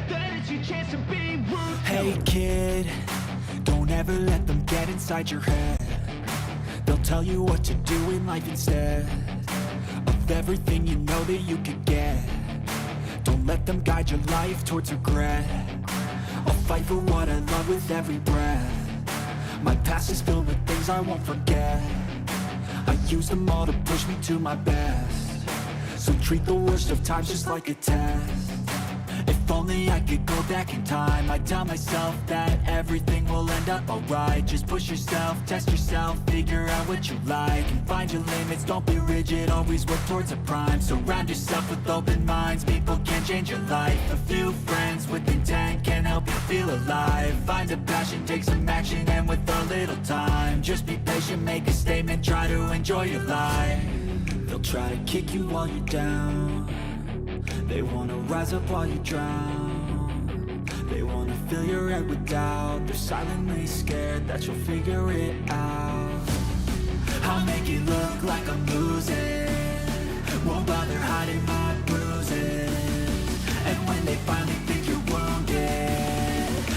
Then it's your chance to be ruthless. Hey kid, don't ever let them get inside your head. They'll tell you what to do in life instead of everything you know that you could get. Don't let them guide your life towards regret. I'll fight for what I love with every breath. My past is filled with things I won't forget. I use them all to push me to my best. So treat the worst of times just like a test. If only I could go back in time, I'd tell myself that everything will end up alright. Just push yourself, test yourself, figure out what you like, and find your limits, don't be rigid, always work towards a prime. Surround yourself with open minds, people can change your life. A few friends with intent can help you feel alive. Find a passion, take some action, and with a little time, just be patient, make a statement, try to enjoy your life. They'll try to kick you while you're down. They wanna rise up while you drown. They wanna fill your head with doubt. They're silently scared that you'll figure it out. I'll make it look like I'm losing, won't bother hiding my bruises. And when they finally think you're wounded,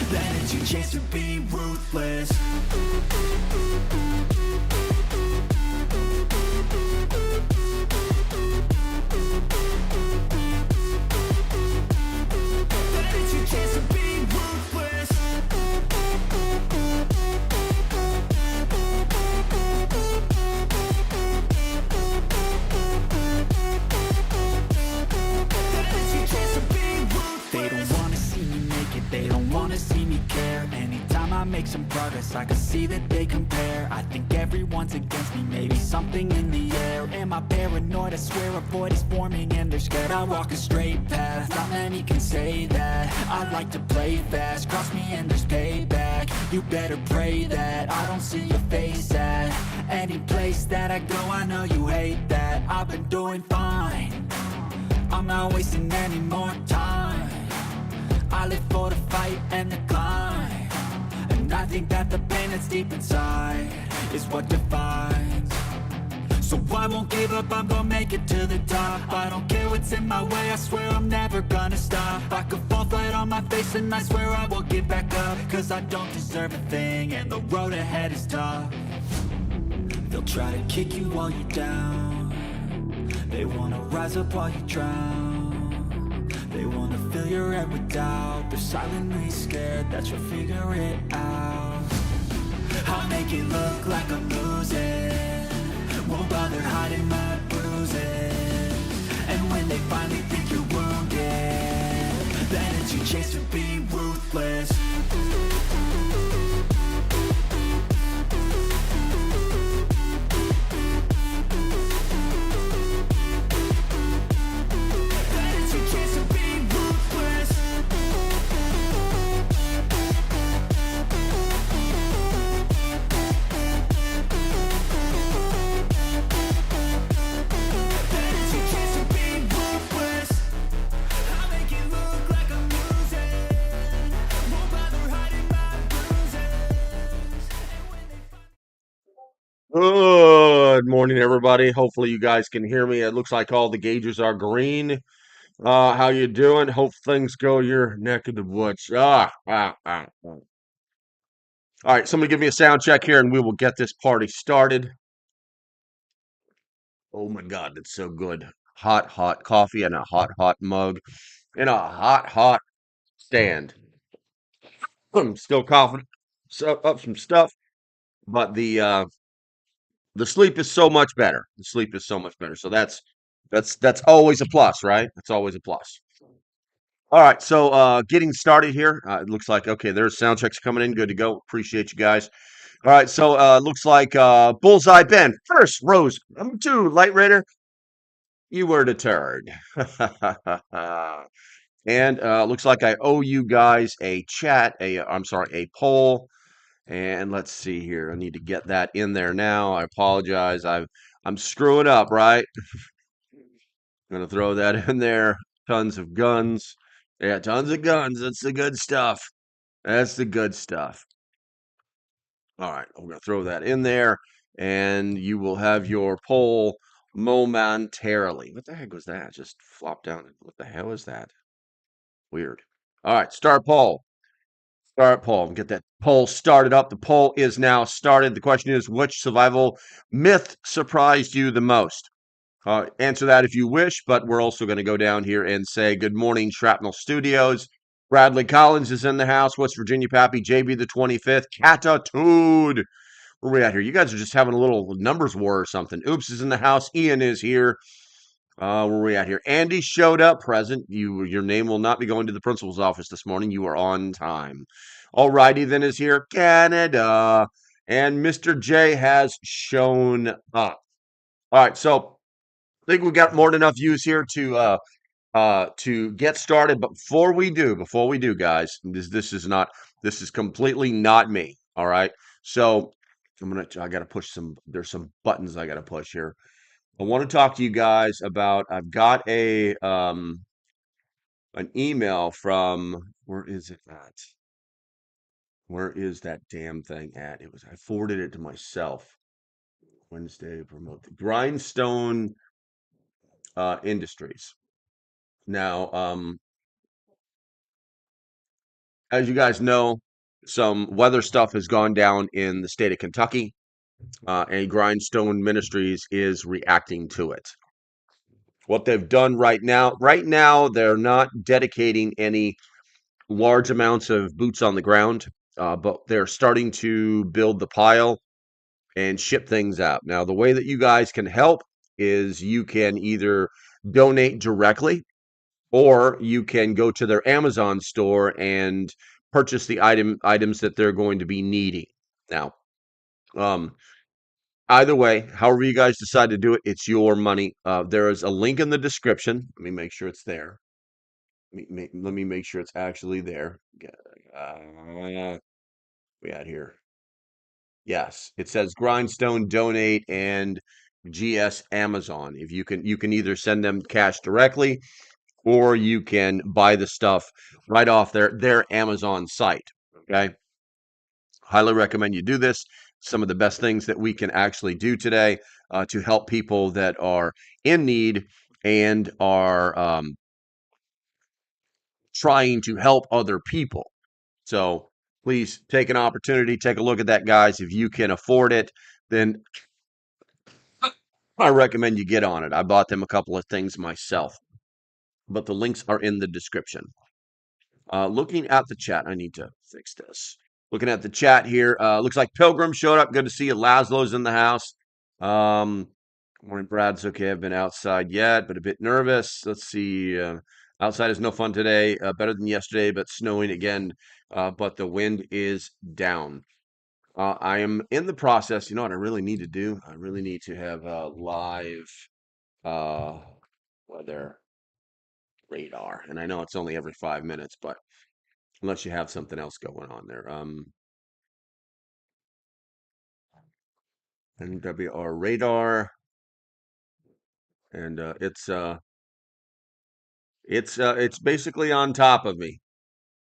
then it's your chance to be ruthless. They don't wanna see me care. Anytime I make some progress, I can see that they compare. I think everyone's against me, maybe something in the air. Am I paranoid? I swear a void is forming and they're scared. I walk a straight path, not many can say that. I like to play fast, cross me and there's payback. You better pray that I don't see your face at any place that I go. I know you hate that. I've been doing fine, I'm not wasting any more time. I live for the fight and the climb, and I think that the pain that's deep inside is what defines. So I won't give up, I'm gonna make it to the top. I don't care what's in my way, I swear I'm never gonna stop. I could fall flat on my face and I swear I will get back up, cause I don't deserve a thing and the road ahead is tough. They'll try to kick you while you're down. They wanna rise up while you drown. They wanna fill your head with doubt. They're silently scared that you'll figure it out. I'll make it look like I'm losing, won't bother hiding my bruises. And when they finally think you're wounded, then it's your chance to be ruthless. Good morning, everybody. Hopefully you guys can hear me. It looks like all the gauges are green. How you doing? Hope things go your neck of the woods. All right, somebody give me a sound check here and we will get this party started. Oh my God, it's so good. Hot, hot coffee and a hot, hot mug in a hot, hot stand. I'm still coughing up some stuff, but the sleep is so much better. The sleep is so much better. So that's always a plus, right? That's always a plus. All right, so getting started here. It looks like okay, there's sound checks coming in. Good to go. Appreciate you guys. All right, so looks like Bullseye Ben first, Rose number 2, Light Raider. You were deterred. And looks like I owe you guys a chat. I'm sorry, a poll. And let's see here. I need to get that in there now. I apologize. I'm screwing up, right? Gonna throw that in there. Tons of guns. Yeah, tons of guns. That's the good stuff. That's the good stuff. All right, I'm gonna throw that in there, and you will have your poll momentarily. What the heck was that? Just flopped down. What the hell is that? Weird. All right, start poll. Start poll. Get that poll started up. The poll is now started. The question is, which survival myth surprised you the most? Answer that if you wish, but we're also going to go down here and say good morning, Shrapnel Studios. Bradley Collins is in the house. West Virginia Pappy, JB the 25th, Catatude. Where are we at here? You guys are just having a little numbers war or something. Oops is in the house. Ian is here. Where are we at here? Andy showed up present. Your name will not be going to the principal's office this morning. You are on time. All righty, then is here Canada. And Mr. J has shown up. All right, so I think we've got more than enough views here to get started. But before we do, guys, this is completely not me. All right. So I gotta push there's some buttons I gotta push here. I want to talk to you guys about I've got an email from where is it at? Where is that damn thing at? I forwarded it to myself. Wednesday promote the Grindstone Industries. Now, as you guys know, some weather stuff has gone down in the state of Kentucky, and Grindstone Ministries is reacting to it. What they've done right now, they're not dedicating any large amounts of boots on the ground, but they're starting to build the pile and ship things out. Now, the way that you guys can help is you can either donate directly or you can go to their Amazon store and purchase the items that they're going to be needing. Now, um, either way, however you guys decide to do it, it's your money. There is a link in the description. Let me make sure it's there. Let me make sure it's actually there. We out here. Yes, it says Grindstone donate and GS Amazon. If you can either send them cash directly or you can buy the stuff right off their Amazon site. Okay. Highly recommend you do this. Some of the best things that we can actually do today to help people that are in need and are trying to help other people. So please take an opportunity, take a look at that, guys. If you can afford it, then I recommend you get on it. I bought them a couple of things myself, but the links are in the description. Looking at the chat, I need to fix this. Looking at the chat here, looks like Pilgrim showed up. Good to see you. Laszlo's in the house. Morning, Brad's okay. I've been outside yet, but a bit nervous. Let's see. Outside is no fun today. Better than yesterday, but snowing again. But the wind is down. I am in the process. You know what I really need to do? I really need to have live weather radar. And I know it's only every 5 minutes, but unless you have something else going on there. NWR radar, and it's basically on top of me.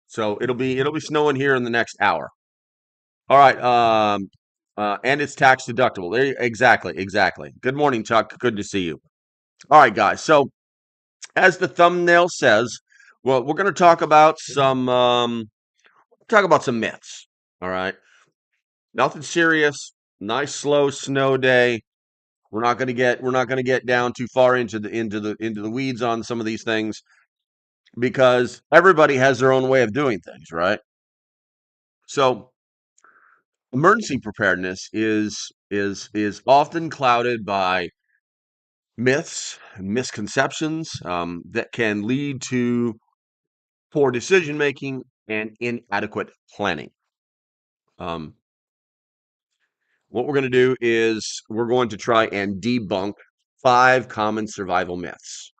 So it'll be snowing here in the next hour. All right. And it's tax deductible. Exactly. Good morning, Chuck. Good to see you. All right, guys. So as the thumbnail says, well, we're going to talk about some myths. All right. Nothing serious. Nice slow snow day. We're not going to get down too far into the weeds on some of these things because everybody has their own way of doing things, right? So emergency preparedness is often clouded by myths and misconceptions that can lead to poor decision making and inadequate planning. What we're going to do is we're going to try and debunk 5 common survival myths.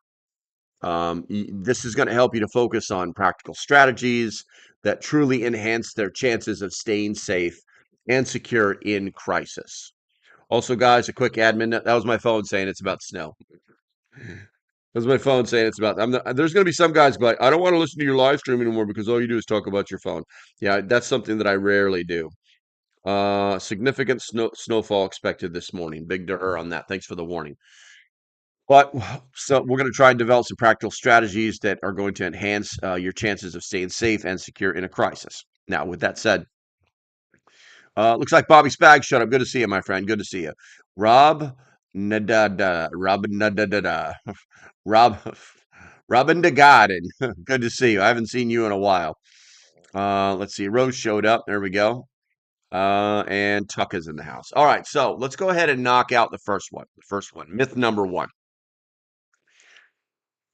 This is going to help you to focus on practical strategies that truly enhance their chances of staying safe and secure in crisis. Also, guys, a quick admin note. That was my phone saying it's about snow. That was my phone saying it's about. There's going to be some guys like, I don't want to listen to your live stream anymore because all you do is talk about your phone. Yeah, that's something that I rarely do. Significant snowfall expected this morning. Big to her on that. Thanks for the warning. But so we're going to try and develop some practical strategies that are going to enhance your chances of staying safe and secure in a crisis. Now, with that said, looks like Bobby Spag shut up. Good to see you, my friend. Good to see you. Rob Nadada. Rob Nadada. Rob Robin de Garden. Good to see you. I haven't seen you in a while. Let's see. Rose showed up. There we go. And Tuck is in the house. All right, so let's go ahead and knock out the first one. The first one, myth number one.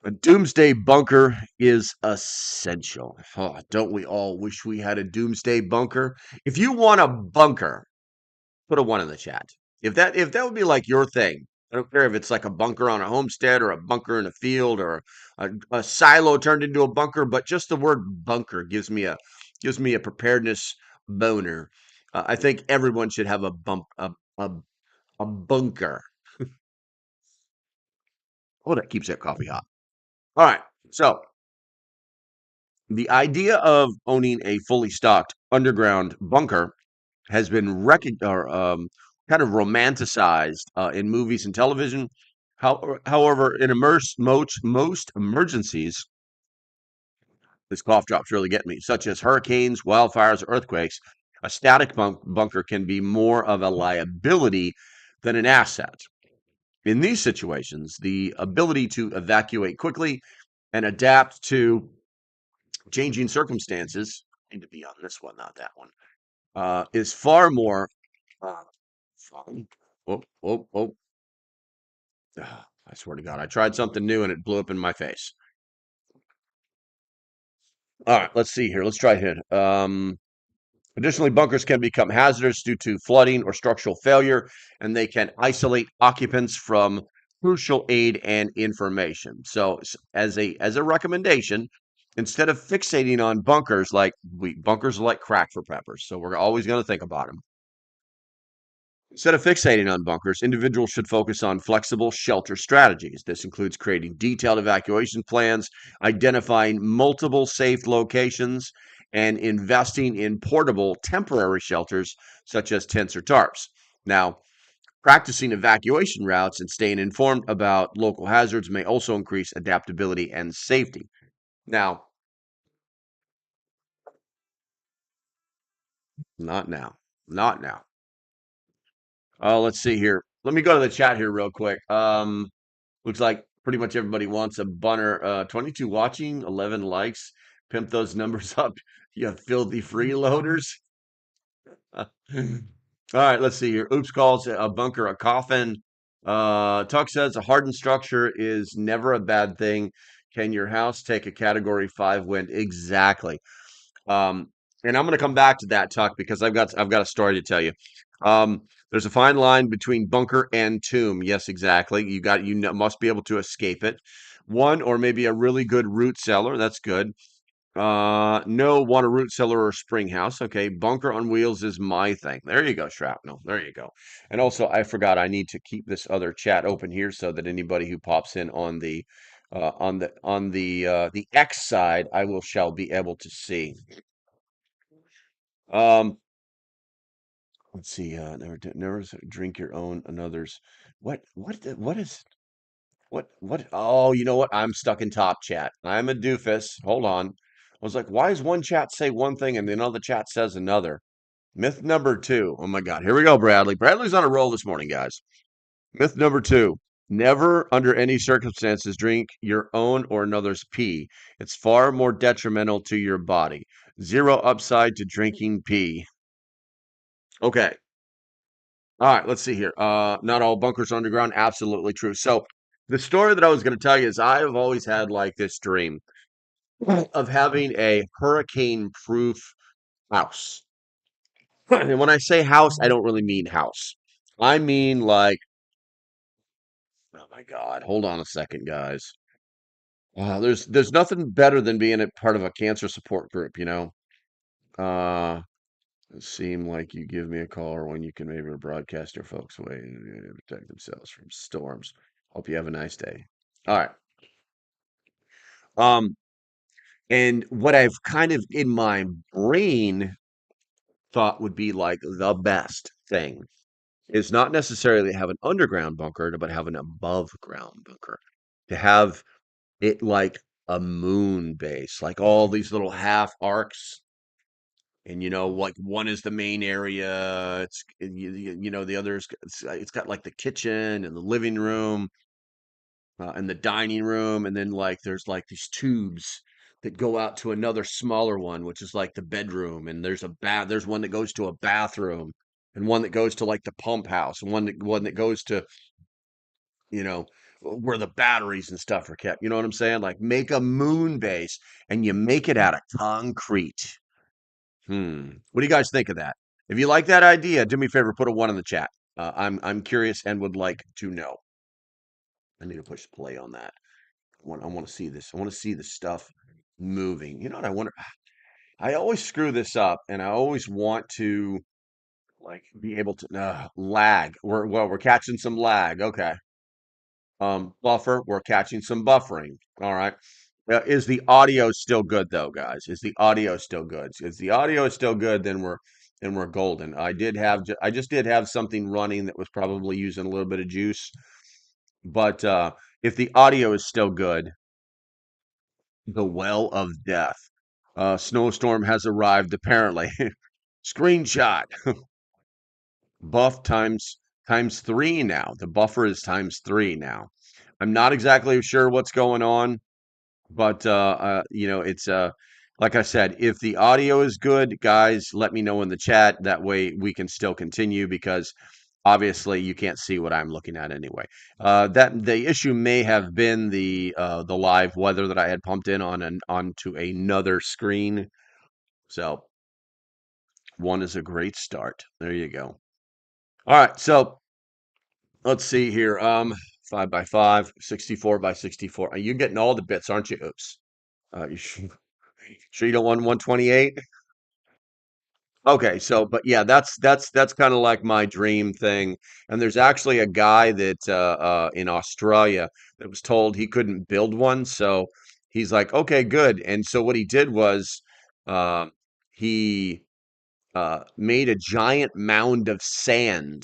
A doomsday bunker is essential. Oh, don't we all wish we had a doomsday bunker? If you want a bunker, put a one in the chat. If that would be like your thing, I don't care if it's like a bunker on a homestead or a bunker in a field or a silo turned into a bunker, but just the word bunker gives me a preparedness boner. I think everyone should have a bunker. Oh, that keeps that coffee hot. All right, so the idea of owning a fully stocked underground bunker has been kind of romanticized in movies and television. However, in most emergencies, this cough drop's really getting me, such as hurricanes, wildfires, or earthquakes, a static bunker can be more of a liability than an asset. In these situations, the ability to evacuate quickly and adapt to changing circumstances, I need to be on this one, not that one, is far more uh, fun. Oh, oh, oh. I swear to God, I tried something new and it blew up in my face. All right, let's see here. Let's try here. Additionally, bunkers can become hazardous due to flooding or structural failure, and they can isolate occupants from crucial aid and information. So, as a recommendation, instead of fixating on bunkers, bunkers are like crack for preppers, so we're always going to think about them. Instead of fixating on bunkers, individuals should focus on flexible shelter strategies. This includes creating detailed evacuation plans, identifying multiple safe locations, and investing in portable temporary shelters such as tents or tarps. Now, practicing evacuation routes and staying informed about local hazards may also increase adaptability and safety. Now, not now. Not now. Let's see here. Let me go to the chat here real quick. Looks like pretty much everybody wants a bunner. 22 watching, 11 likes. Pimp those numbers up, you filthy freeloaders. All right, let's see here. Oops calls a bunker a coffin. Tuck says a hardened structure is never a bad thing. Can your house take a category 5 wind? Exactly. Um, and I'm going to come back to that, Tuck, because I've got a story to tell you. There's a fine line between bunker and tomb. Yes, exactly. Must be able to escape it. One or maybe a really good root cellar. That's good. No, want a root cellar or spring house. Okay, bunker on wheels is my thing. There you go, shrapnel. There you go. And also, I forgot I need to keep this other chat open here so that anybody who pops in on the X side, shall be able to see. Um, let's see. Never drink your own another's. What? Oh, you know what? I'm stuck in top chat. I'm a doofus. Hold on. I was like, why does one chat say one thing and another chat says another? Myth number two. Oh my God. Here we go, Bradley. Bradley's on a roll this morning, guys. Myth number two. Never, under any circumstances, drink your own or another's pee. It's far more detrimental to your body. Zero upside to drinking pee. Okay. All right, let's see here. Not all bunkers are underground. Absolutely true. So the story that I was going to tell you is I have always had like this dream of having a hurricane-proof house. And when I say house, I don't really mean house. I mean like, oh my God, hold on a second, guys. There's nothing better than being a part of a cancer support group, you know. Uh, it seemed like you give me a call or when you can maybe broadcast your folks away and protect themselves from storms. Hope you have a nice day. All right. Um, and what I've kind of in my brain thought would be like the best thing is not necessarily have an underground bunker, but have an above ground bunker. To have it like a moon base, like all these little half arcs. And like one is the main area. The others. It's got like the kitchen and the living room and the dining room, and then like there's like these tubes that go out to another smaller one, which is like the bedroom. And there's a bath. There's one that goes to a bathroom, and one that goes to like the pump house, and one that goes to you know where the batteries and stuff are kept. You know what I'm saying? Like make a moon base, and you make it out of concrete. What do you guys think of that? If you like that idea, do me a favor, put a one in the chat. I'm curious and would like to know. I need to push play on that. I want to see this. I want to see the stuff moving. You know what I wonder? I always screw this up, and I always want to like be able to lag. We're catching some lag. Okay. Buffer. We're catching some buffering. All right. Is the audio still good though, guys? Is the audio still good? If the audio is still good, then we're golden. I just did have something running that was probably using a little bit of juice, but if the audio is still good, the well of death. Snowstorm has arrived apparently. Screenshot. Buff times three now. The buffer is times three now. I'm not exactly sure what's going on. But it's like I said, if the audio is good, guys, let me know in the chat. That way we can still continue because obviously you can't see what I'm looking at anyway. That the issue may have been the live weather that I had pumped in onto another screen. So one is a great start. There you go. All right, so let's see here. 5x5, 64x64. You're getting all the bits, aren't you? Oops. You sure you don't want 128? Okay, so but yeah, that's kind of like my dream thing. And there's actually a guy that in Australia that was told he couldn't build one, so he's like, okay, good. And so what he did was uh, he made a giant mound of sand,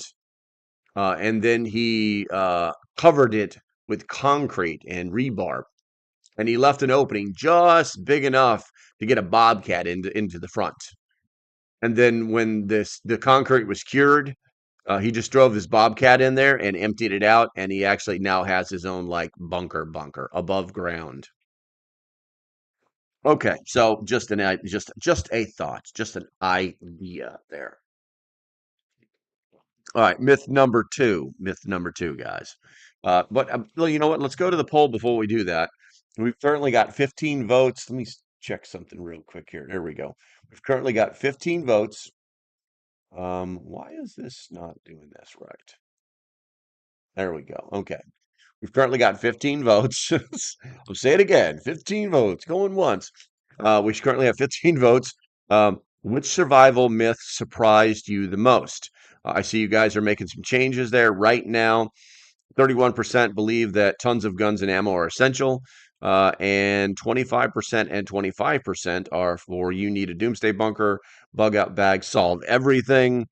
and then he covered it with concrete and rebar, and he left an opening just big enough to get a bobcat into the front. And then when the concrete was cured, he just drove his bobcat in there and emptied it out, and he actually now has his own like bunker above ground. Okay, so just a thought, just an idea there. All right, myth number two. Myth number two, guys. But well, you know what? Let's go to the poll before we do that. We've currently got 15 votes. Let me check something real quick here. There we go. We've currently got 15 votes. Why is this not doing this right? There we go. Okay. We've currently got 15 votes. I'll say it again. 15 votes going once. We currently have 15 votes. Which survival myth surprised you the most? I see you guys are making some changes there right now. 31% believe that tons of guns and ammo are essential, and 25% and 25% are for you need a doomsday bunker, bug out bag, solve everything,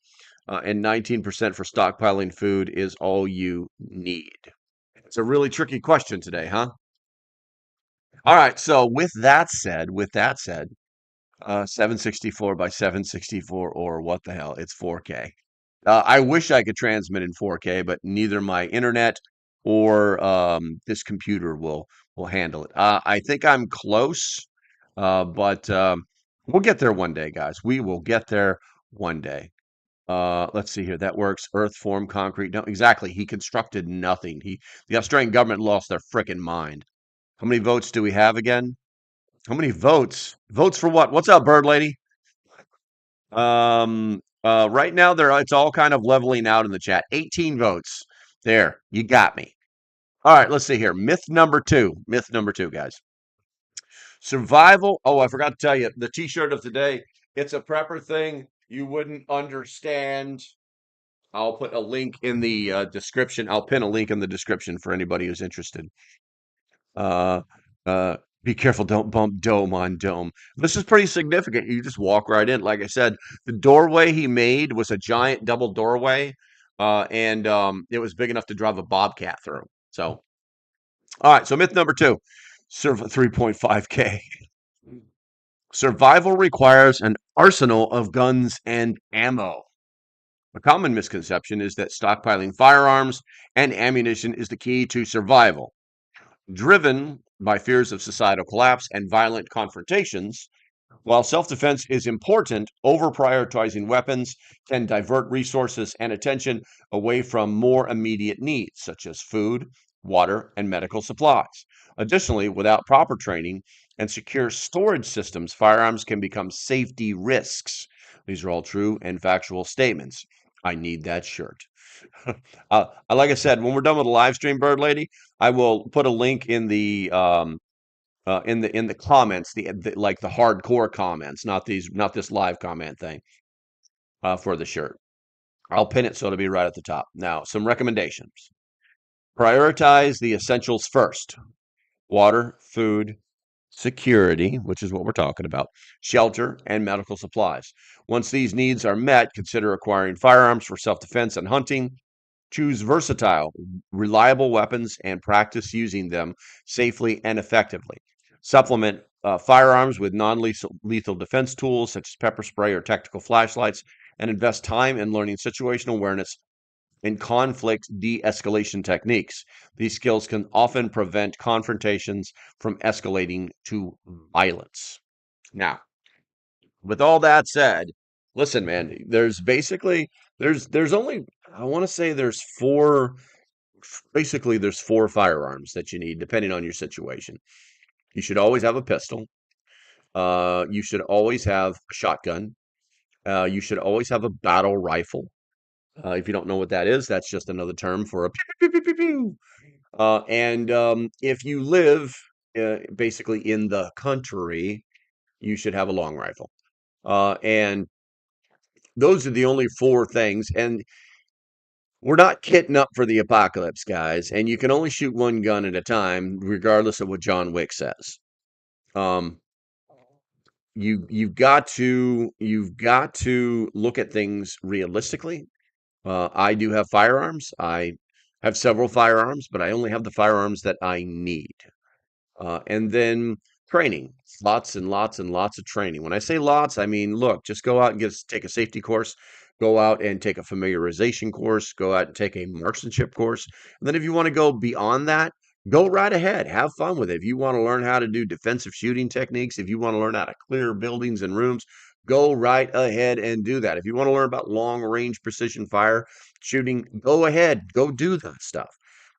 and 19% for stockpiling food is all you need. It's a really tricky question today, huh? All right, so with that said, 764 by 764, or what the hell? It's 4K. I wish I could transmit in 4K, but neither my internet or this computer will handle it. I think I'm close, but we'll get there one day, guys. We will get there one day. Let's see here. That works. Earth form concrete. No, exactly. He constructed nothing. The Australian government lost their frickin' mind. How many votes do we have again? How many votes? Votes for what? What's up, bird lady? Right now it's all kind of leveling out in the chat. 18 votes. There, you got me. All right, let's see here. Myth number two. Myth number two, guys. Survival. Oh, I forgot to tell you the t-shirt of today. It's a prepper thing. You wouldn't understand. I'll put a link in the description. I'll pin a link in the description for anybody who's interested. Uh, be careful, don't bump dome on dome. This is pretty significant. You just walk right in. Like I said, the doorway he made was a giant double doorway. and it was big enough to drive a bobcat through. So, all right. So myth number two, 3.5K. Survival requires an arsenal of guns and ammo. A common misconception is that stockpiling firearms and ammunition is the key to survival. Driven by fears of societal collapse and violent confrontations, while self defense is important, over prioritizing weapons can divert resources and attention away from more immediate needs, such as food, water, and medical supplies. Additionally, without proper training and secure storage systems, firearms can become safety risks. These are all true and factual statements. I need that shirt. Like I said, when we're done with the live stream, Bird Lady, I will put a link in the comments, like the hardcore comments, not this live comment thing, for the shirt. I'll pin it so it'll be right at the top. Now, some recommendations. Prioritize the essentials first: water, food, security, which is what we're talking about, shelter, and medical supplies. Once these needs are met, consider acquiring firearms for self-defense and hunting. Choose versatile, reliable weapons and practice using them safely and effectively. Supplement firearms with non-lethal defense tools such as pepper spray or tactical flashlights, and invest time in learning situational awareness and conflict de-escalation techniques. These skills can often prevent confrontations from escalating to violence. Now, with all that said, listen, man, there's only, I want to say there's four firearms that you need depending on your situation. You should always have a pistol. You should always have a shotgun. You should always have a battle rifle. If you don't know what that is, that's just another term for a pew, pew, pew, pew, pew, pew. And if you live basically in the country, you should have a long rifle. And those are the only four things. And we're not kitting up for the apocalypse, guys. And you can only shoot one gun at a time, regardless of what John Wick says. Um, you've got to look at things realistically. I do have firearms. I have several firearms, but I only have the firearms that I need. And then training, lots and lots and lots of training. When I say lots, I mean, look, just go out and take a safety course, go out and take a familiarization course, go out and take a marksmanship course. And then if you want to go beyond that, go right ahead, have fun with it. If you want to learn how to do defensive shooting techniques, if you want to learn how to clear buildings and rooms, go right ahead and do that. If you want to learn about long range precision fire shooting, go ahead, go do that stuff.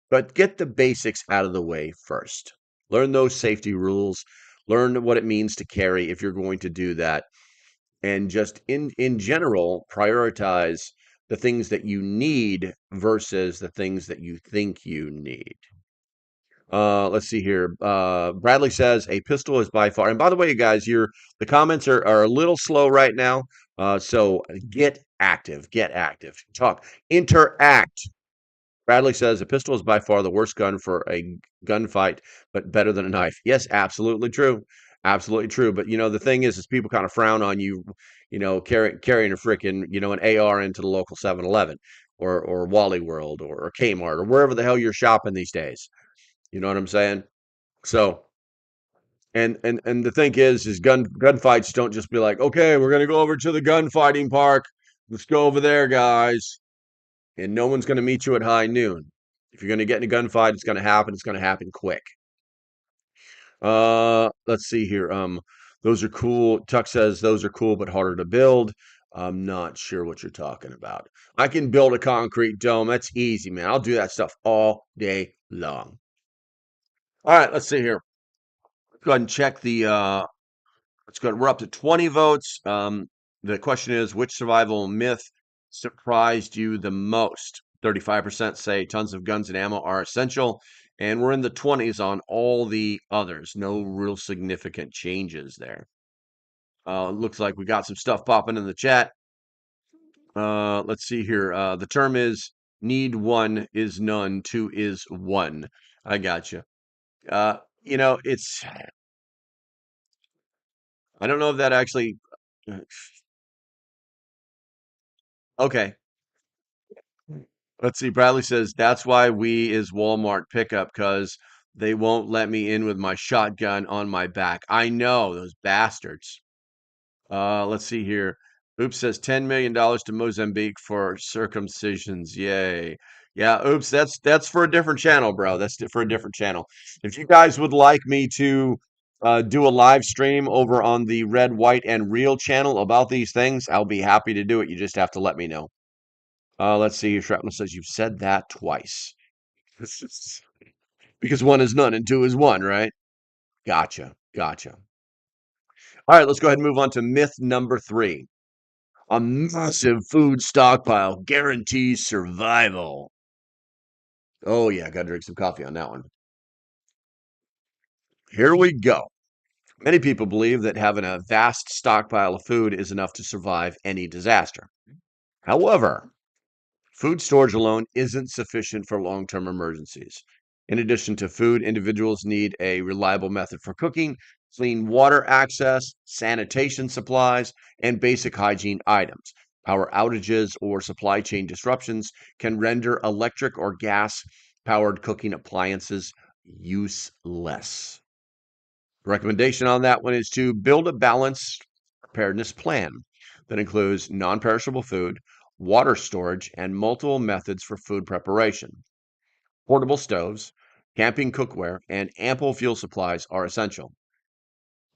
But get the basics out of the way first. Learn those safety rules, learn what it means to carry if you're going to do that, and just in general prioritize the things that you need versus the things that you think you need. Let's see here. Bradley says a pistol is by far, and by the way, you guys, the comments are a little slow right now. So get active, talk, interact. Bradley says a pistol is by far the worst gun for a gunfight, but better than a knife. Yes, absolutely true. Absolutely true. But the thing is people kind of frown on you, carrying a freaking, an AR into the local 7-Eleven or Wally World or Kmart or wherever the hell you're shopping these days. You know what I'm saying? So, and the thing is gunfights don't just be like, okay, we're gonna go over to the gunfighting park. Let's go over there, guys. And no one's going to meet you at high noon. If you're going to get in a gunfight, it's going to happen. It's going to happen quick. Let's see here. Those are cool. Tuck says those are cool, but harder to build. I'm not sure what you're talking about. I can build a concrete dome. That's easy, man. I'll do that stuff all day long. All right, let's see here. Go ahead and check the. Let's go. We're up to 20 votes. The question is, which survival myth surprised you the most? 35% say tons of guns and ammo are essential, and we're in the 20s on all the others. No real significant changes there. Looks like we got some stuff popping in the chat. Let's see here. The term is need one is none, two is one. I got you. It's. I don't know if that actually. Okay. Let's see. Bradley says that's why we is Walmart pickup because they won't let me in with my shotgun on my back. I know those bastards. Let's see here. Oops says $10 million to Mozambique for circumcisions. Yay. Yeah, oops, that's for a different channel, bro. That's for a different channel. If you guys would like me to do a live stream over on the Red, White, and Real channel about these things, I'll be happy to do it. You just have to let me know. Let's see. Shrapnel says you've said that twice. Because one is none and two is one, right? Gotcha. Gotcha. All right, let's go ahead and move on to myth number 3. A massive food stockpile guarantees survival. Oh, yeah, got to drink some coffee on that one. Here we go. Many people believe that having a vast stockpile of food is enough to survive any disaster. However, food storage alone isn't sufficient for long term emergencies. In addition to food, individuals need a reliable method for cooking, clean water access, sanitation supplies, and basic hygiene items. Power outages or supply chain disruptions can render electric or gas powered cooking appliances useless. Recommendation on that one is to build a balanced preparedness plan that includes non perishable food, water storage, and multiple methods for food preparation. Portable stoves, camping cookware, and ample fuel supplies are essential.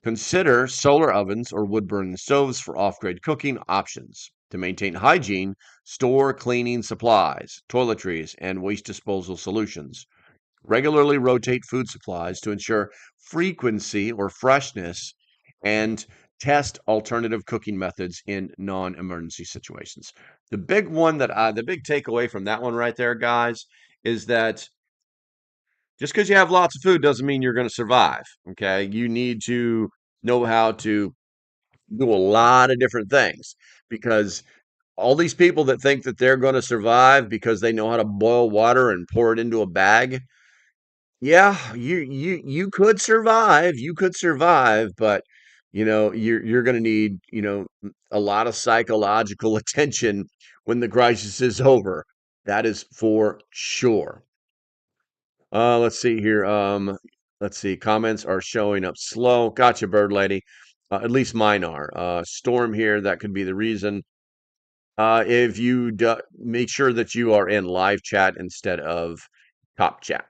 Consider solar ovens or wood burning stoves for off grid cooking options. To maintain hygiene, store cleaning supplies, toiletries, and waste disposal solutions. Regularly rotate food supplies to ensure frequency or freshness and test alternative cooking methods in non-emergency situations. The big takeaway from that one right there, guys, is that just because you have lots of food doesn't mean you're going to survive. Okay. You need to know how to do a lot of different things because all these people that think that they're going to survive because they know how to boil water and pour it into a bag. Yeah, you could survive. You could survive, but you're going to need, a lot of psychological attention when the crisis is over. That is for sure. Let's see here. Let's see. Comments are showing up slow. Gotcha, bird lady. At least mine are. Storm here. That could be the reason. If you make sure that you are in live chat instead of top chat.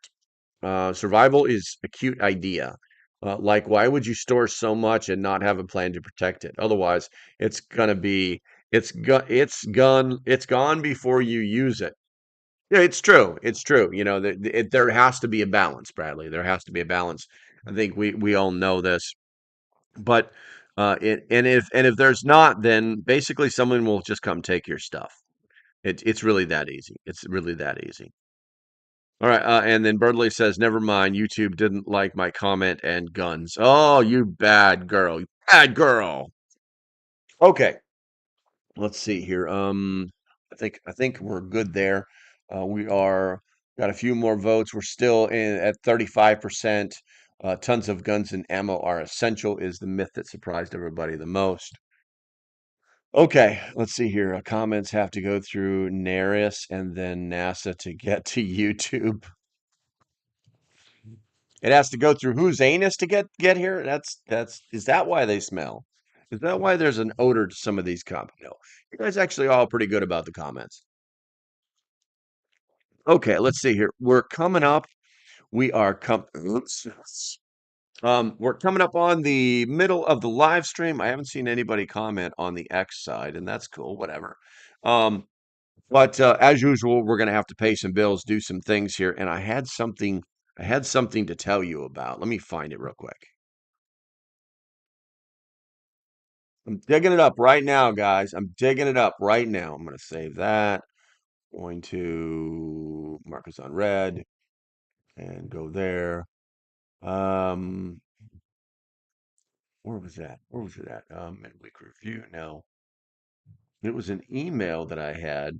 Survival is a cute idea. Like, why would you store so much and not have a plan to protect it? Otherwise, it's gonna be it's gone before you use it. Yeah, it's true. It's true. There has to be a balance, Bradley. There has to be a balance. I think we all know this. But and if there's not, then basically someone will just come take your stuff. It's really that easy. It's really that easy. All right, and then Birdley says, "Never mind. YouTube didn't like my comment and guns. Oh, you bad girl, you bad girl." Okay, let's see here. I think we're good there. We are got a few more votes. We're still in at 35%. Tons of guns and ammo are essential is the myth that surprised everybody the most. Okay, let's see here. Comments have to go through Naris and then NASA to get to YouTube. It has to go through whose anus to get here? That's is that why they smell? Is that why there's an odor to some of these comments? No. You guys actually all pretty good about the comments. Okay, let's see here. We're coming up. We are oops. We're coming up on the middle of the live stream. I haven't seen anybody comment on the X side, and that's cool, whatever. But as usual, we're gonna have to pay some bills, do some things here, and I had something to tell you about. Let me find it real quick. I'm digging it up right now, guys. I'm digging it up right now. I'm going to save that. Going to mark this on red and go there. Um, where was that? Where was it at? Midweek review. No, it was an email that I had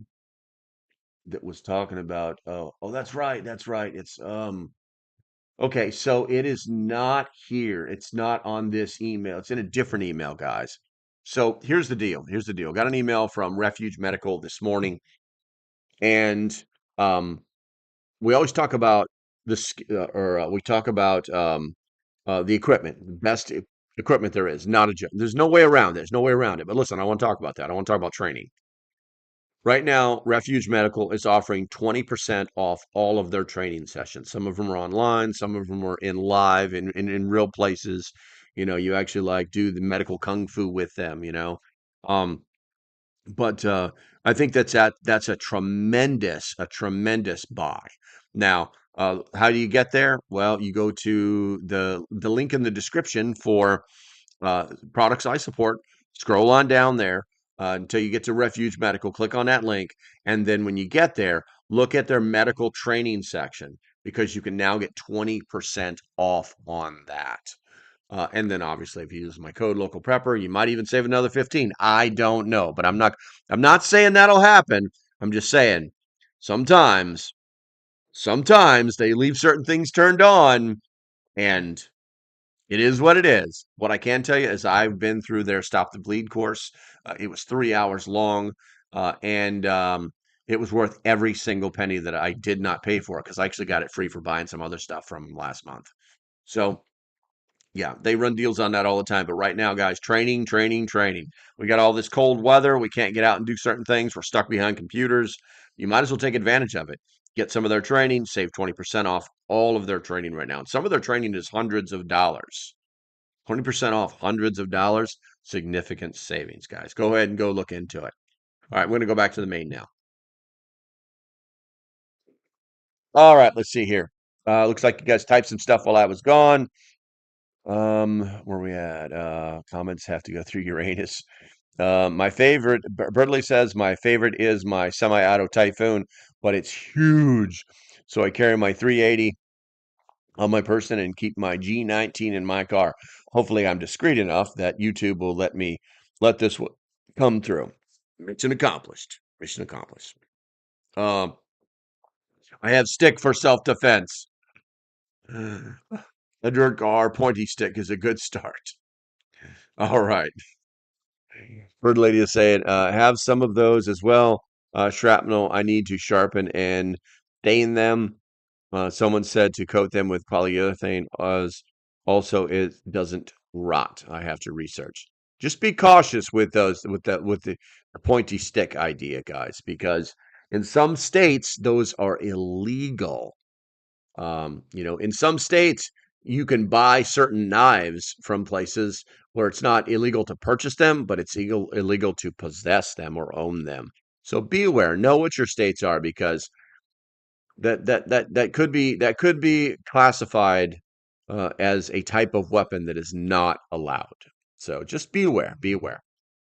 that was talking about. Oh, that's right. That's right. Okay. So it is not here. It's not on this email. It's in a different email, guys. So here's the deal. Here's the deal. Got an email from Refuge Medical this morning. And We always talk about this, we talk about the equipment, the best equipment there is. Not a joke. There's no way around it. There's no way around it. But listen, I want to talk about that. I want to talk about training. Right now, Refuge Medical is offering 20% off all of their training sessions. Some of them are online, some of them are in live in real places. You actually like do the medical kung fu with them. Um, but I think that's a tremendous buy. Now, how do you get there? Well, you go to the link in the description for products I support. Scroll on down there until you get to Refuge Medical. Click on that link, and then when you get there, look at their medical training section because you can now get 20% off on that. And then obviously, if you use my code LocalPrepper, you might even save another 15. I don't know, but I'm not saying that'll happen. I'm just saying sometimes they leave certain things turned on, and it is what it is. What I can tell you is I've been through their Stop the Bleed course. It was 3 hours long, and it was worth every single penny that I did not pay for it because I actually got it free for buying some other stuff from last month. So yeah, they run deals on that all the time. But right now, guys, training, training, training. We got all this cold weather. We can't get out and do certain things. We're stuck behind computers. You might as well take advantage of it. Get some of their training, save 20% off all of their training right now. And some of their training is hundreds of dollars. 20% off hundreds of dollars. Significant savings, guys. Go ahead and go look into it. All right, we're going to go back to the main now. All right, let's see here. Looks like you guys typed some stuff while I was gone. Where we at? Comments have to go through Uranus. My favorite, Birdley says, my favorite is my semi-auto Typhoon, but it's huge. So I carry my 380 on my person and keep my G19 in my car. Hopefully I'm discreet enough that YouTube will let this come through. Mission accomplished. Mission accomplished. Um, I have stick for self-defense. A dirt car pointy stick is a good start. All right. Bird Lady is saying, have some of those as well. Shrapnel, I need to sharpen and stain them. Someone said to coat them with polyurethane, as also it doesn't rot. I have to research. Just be cautious with those, with the pointy stick idea, guys, because in some states those are illegal. In some states, you can buy certain knives from places where it's not illegal to purchase them, but it's illegal to possess them or own them. So be aware, know what your states are, because that could be classified as a type of weapon that is not allowed. So just be aware. Be aware.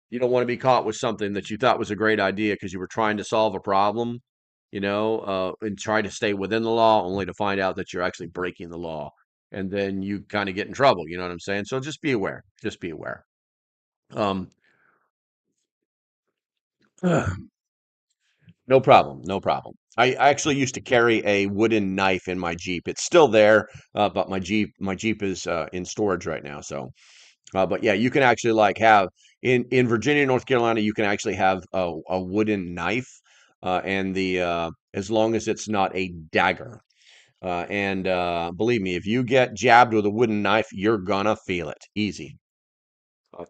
You don't want to be caught with something that you thought was a great idea because you were trying to solve a problem, and try to stay within the law, only to find out that you're actually breaking the law. And then you kind of get in trouble. You know what I'm saying? So just be aware. Just be aware. Um, no problem. No problem. I actually used to carry a wooden knife in my Jeep. It's still there, but my Jeep is in storage right now. So, but yeah, you can actually like have in Virginia, North Carolina, you can actually have a wooden knife, and the as long as it's not a dagger. And believe me, if you get jabbed with a wooden knife, you're gonna feel it. Easy.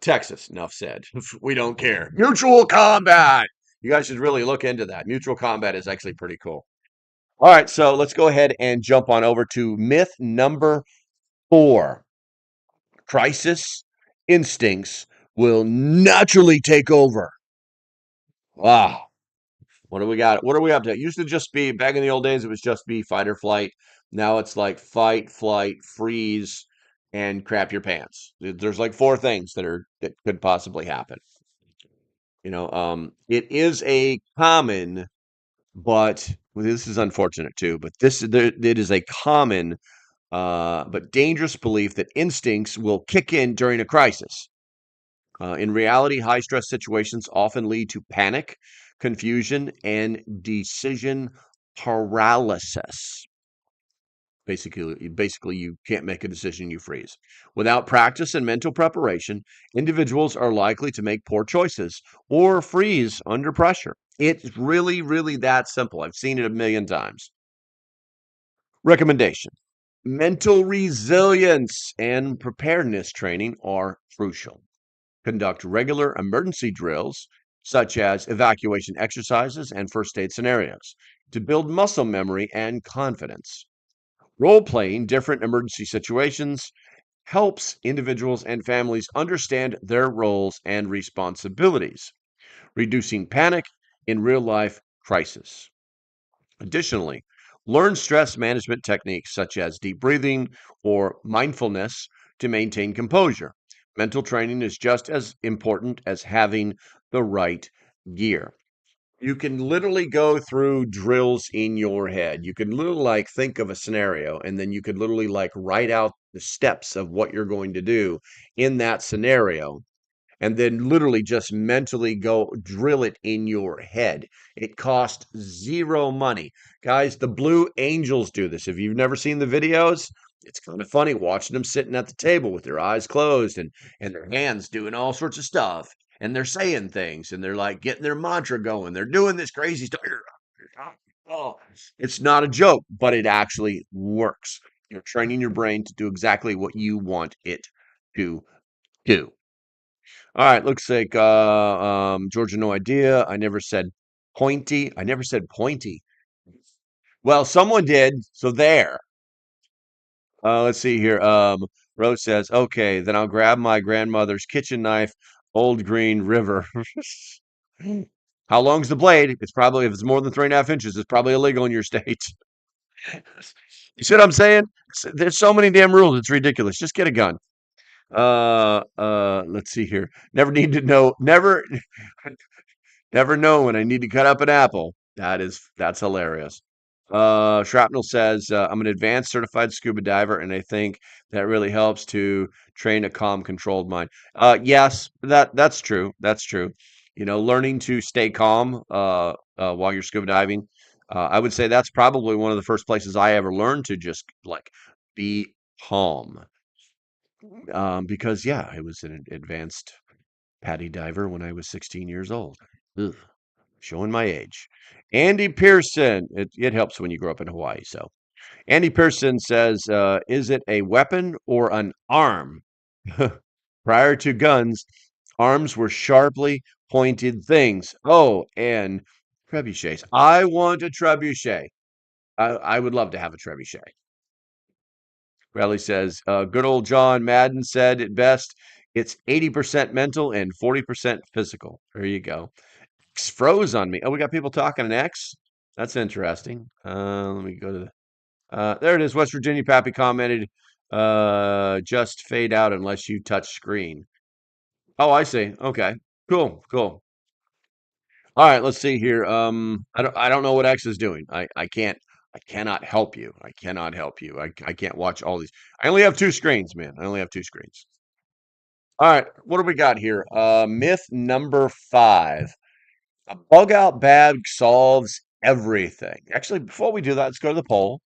Texas, enough said. We don't care. Mutual combat. You guys should really look into that. Mutual combat is actually pretty cool. All right, so let's go ahead and jump on over to myth number 4. Crisis instincts will naturally take over. Wow. What do we got? What are we up to? It used to just be, back in the old days, it was just be fight or flight. Now it's like fight, flight, freeze, and crap your pants. There's like 4 things that could possibly happen. It is a common, but well, this is unfortunate too. But it is a common, but dangerous belief that instincts will kick in during a crisis. In reality, high stress situations often lead to panic, confusion, and decision paralysis. Basically, you can't make a decision, you freeze. Without practice and mental preparation, individuals are likely to make poor choices or freeze under pressure. It's really, really that simple. I've seen it a million times. Recommendation: mental resilience and preparedness training are crucial. Conduct regular emergency drills, such as evacuation exercises and first aid scenarios, to build muscle memory and confidence. Role playing different emergency situations helps individuals and families understand their roles and responsibilities, reducing panic in real life crisis. Additionally, learn stress management techniques such as deep breathing or mindfulness to maintain composure. Mental training is just as important as having the right gear. You can literally go through drills in your head. You can literally like think of a scenario and then you could literally like write out the steps of what you're going to do in that scenario and then literally just mentally go drill it in your head. It costs zero money. Guys, the Blue Angels do this. If you've never seen the videos, it's kind of funny watching them sitting at the table with their eyes closed and their hands doing all sorts of stuff. And they're saying things and they're like getting their mantra going. They're doing this crazy stuff. Oh, it's not a joke, but it actually works. You're training your brain to do exactly what you want it to do. All right, looks like Georgia, no idea. I never said pointy. I never said pointy. Well, someone did, so there. Let's see here. Rose says, okay, then I'll grab my grandmother's kitchen knife, Old Green River. How long's the blade? It's probably, if it's more than 3.5 inches, it's probably illegal in your state. You see what I'm saying? There's so many damn rules. It's ridiculous. Just get a gun. Let's see here. Never need to know. Never know when I need to cut up an apple. That's hilarious. Shrapnel says, I'm an advanced certified scuba diver, and I think that really helps to train a calm, controlled mind. Yes, that's true. That's true. You know, learning to stay calm while you're scuba diving. I would say that's probably one of the first places I ever learned to just like be calm. Because yeah, I was an advanced paddy diver when I was 16 years old. Ugh, showing my age. Andy Pearson. It helps when you grow up in Hawaii. So Andy Pearson says, is it a weapon or an arm? Prior to guns, arms were sharply pointed things. Oh, and trebuchets. I want a trebuchet. I would love to have a trebuchet. Riley says, good old John Madden said it best. It's 80% mental and 40% physical. There you go. X froze on me. Oh, we got people talking an X. That's interesting. Let me go to there it is. West Virginia Pappy commented, just fade out unless you touch screen. Oh, I see. Okay. Cool. Cool. All right, let's see here. I don't know what X is doing. I cannot help you. I cannot help you. I can't watch all these. I only have two screens, man. I only have two screens. All right, what do we got here? Myth number 5. A bug out bag solves everything. Actually, before we do that, let's go to the poll.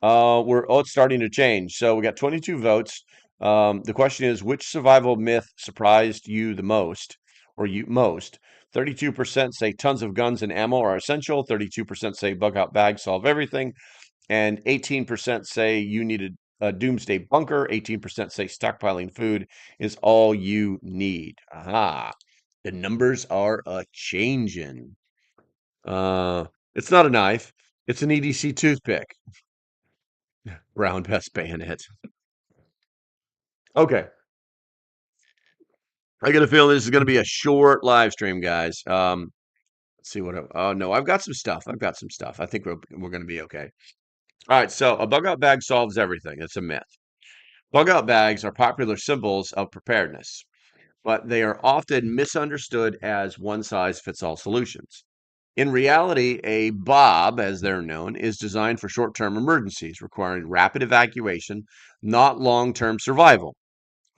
It's starting to change. So we got 22 votes. The question is, which survival myth surprised you the most, or you most? 32% say tons of guns and ammo are essential. 32% say bug out bags solve everything, and 18% say you need a doomsday bunker. 18% say stockpiling food is all you need. Aha! The numbers are a changing. It's not a knife. It's an EDC toothpick. Brown best bayonet. Okay. I get a feeling this is going to be a short live stream, guys. Let's see what. Oh no, I've got some stuff. I've got some stuff. I think we're going to be okay. All right. So a bug out bag solves everything. It's a myth. Bug out bags are popular symbols of preparedness, but they are often misunderstood as one size fits all solutions. In reality, a BOB, as they're known, is designed for short term emergencies requiring rapid evacuation, not long term survival.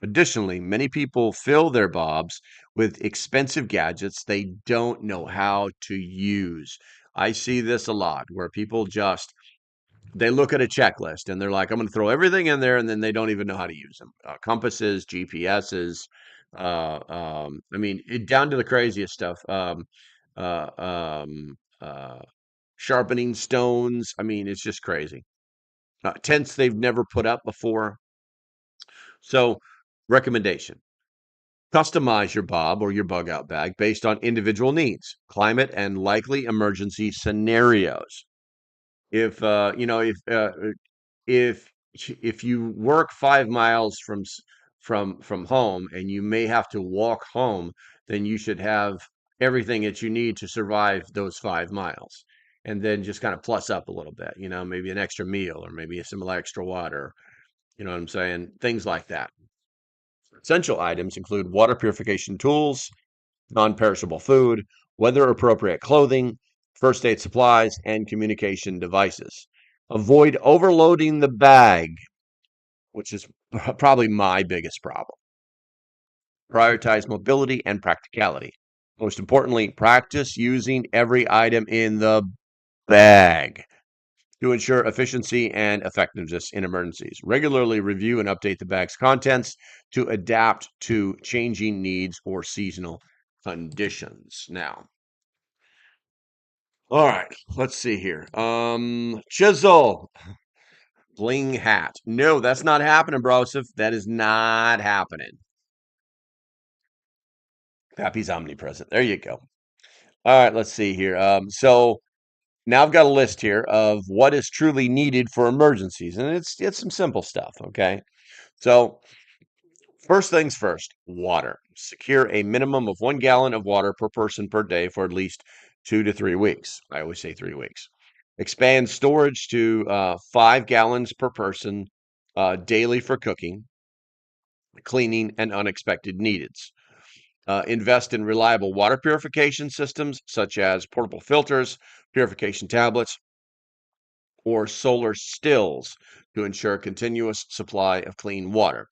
Additionally, many people fill their bobs with expensive gadgets they don't know how to use. I see this a lot where people just they look at a checklist and they're like, I'm going to throw everything in there, and then they don't even know how to use them. Compasses, GPSs, I mean, down to the craziest stuff. uh, um, uh, sharpening stones. I mean, it's just crazy. Tents they've never put up before. So, recommendation: customize your bob or your bug out bag based on individual needs, climate, and likely emergency scenarios. If if if you work 5 miles from home and you may have to walk home, then you should have everything that you need to survive those 5 miles, and then just kind of plus up a little bit. Maybe an extra meal or maybe some extra water. You know what I'm saying? Things like that. Essential items include water purification tools, non-perishable food, weather-appropriate clothing, first aid supplies, and communication devices. Avoid overloading the bag, which is probably my biggest problem. Prioritize mobility and practicality. Most importantly, practice using every item in the bag to ensure efficiency and effectiveness in emergencies. Regularly review and update the bag's contents to adapt to changing needs or seasonal conditions. Now, all right, let's see here. Chisel, bling hat. No, that's not happening, broseph. That is not happening. Pappy's omnipresent. There you go. All right, let's see here. So now I've got a list here of what is truly needed for emergencies, and it's some simple stuff. Okay, so first things first, water. Secure a minimum of 1 gallon of water per person per day for at least 2 to 3 weeks. I always say 3 weeks. Expand storage to 5 gallons per person daily for cooking, cleaning, and unexpected needs. Invest in reliable water purification systems such as portable filters, purification tablets, or solar stills to ensure continuous supply of clean water.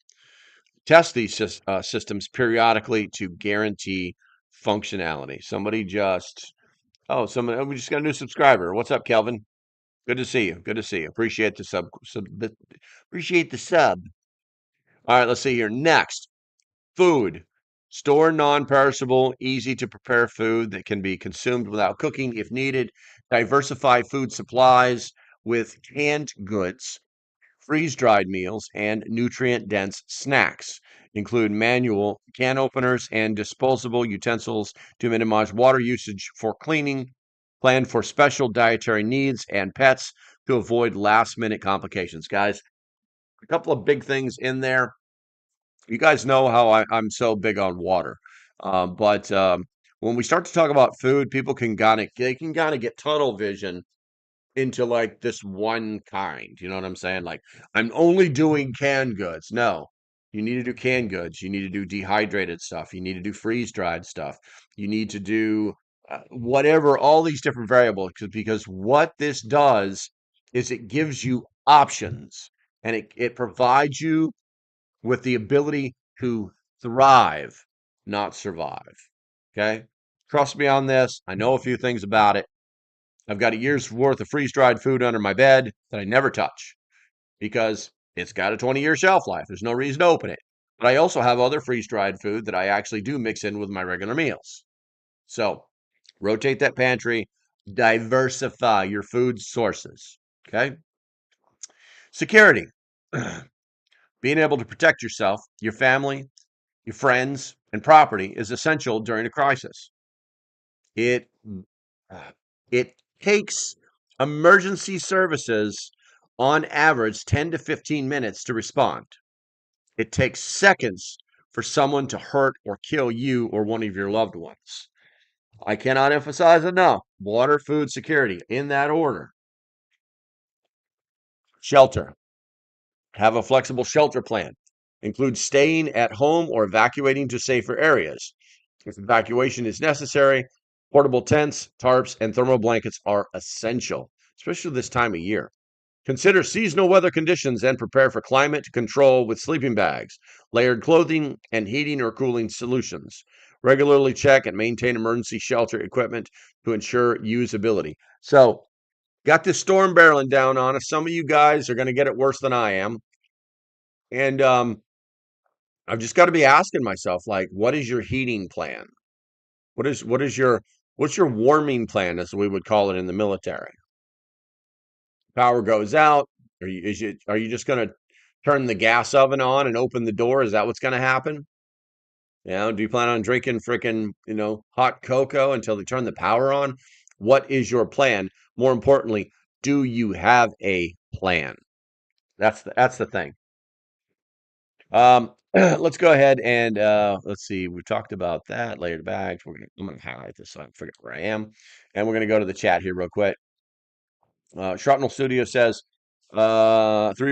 Test these systems periodically to guarantee functionality. We just got a new subscriber. What's up, Kelvin? Good to see you. Good to see you. Appreciate the appreciate the sub. All right, let's see here. Next, food. Store non-perishable, easy to prepare food that can be consumed without cooking if needed. Diversify food supplies with canned goods, freeze-dried meals, and nutrient-dense snacks. Include manual can openers and disposable utensils to minimize water usage for cleaning. Plan for special dietary needs and pets to avoid last-minute complications. Guys, a couple of big things in there. You guys know how I'm so big on water. But when we start to talk about food, people can kind of get tunnel vision into like this one kind. You know what I'm saying? Like, I'm only doing canned goods. No, you need to do canned goods. You need to do dehydrated stuff. You need to do freeze dried stuff. You need to do whatever, all these different variables, because what this does is it gives you options, and it provides you with the ability to thrive, not survive. Okay. Trust me on this. I know a few things about it. I've got a year's worth of freeze-dried food under my bed that I never touch because it's got a 20-year shelf life. There's no reason to open it. But I also have other freeze-dried food that I actually do mix in with my regular meals. So rotate that pantry, diversify your food sources. Okay. Security. Being able to protect yourself, your family, your friends, and property is essential during a crisis. It it takes emergency services on average 10 to 15 minutes to respond. It takes seconds for someone to hurt or kill you or one of your loved ones. I cannot emphasize enough water, food, security in that order. Shelter. Have a flexible shelter plan. Include staying at home or evacuating to safer areas. If evacuation is necessary, portable tents, tarps, and thermal blankets are essential, especially this time of year. Consider seasonal weather conditions and prepare for climate control with sleeping bags, layered clothing, and heating or cooling solutions. Regularly check and maintain emergency shelter equipment to ensure usability. So, got this storm barreling down on us. Some of you guys are going to get it worse than I am. And I've just got to be asking myself, like, what is your heating plan? What is your What's your warming plan, as we would call it in the military? Power goes out. Are you just going to turn the gas oven on and open the door? Is that what's going to happen? Do you plan on drinking freaking, hot cocoa until they turn the power on? What is your plan? More importantly, do you have a plan? That's the thing. Let's go ahead and let's see. We talked about that layered bags. I'm gonna highlight this so I forget where I am, and we're gonna go to the chat here real quick. Shrapnel Studio says, 3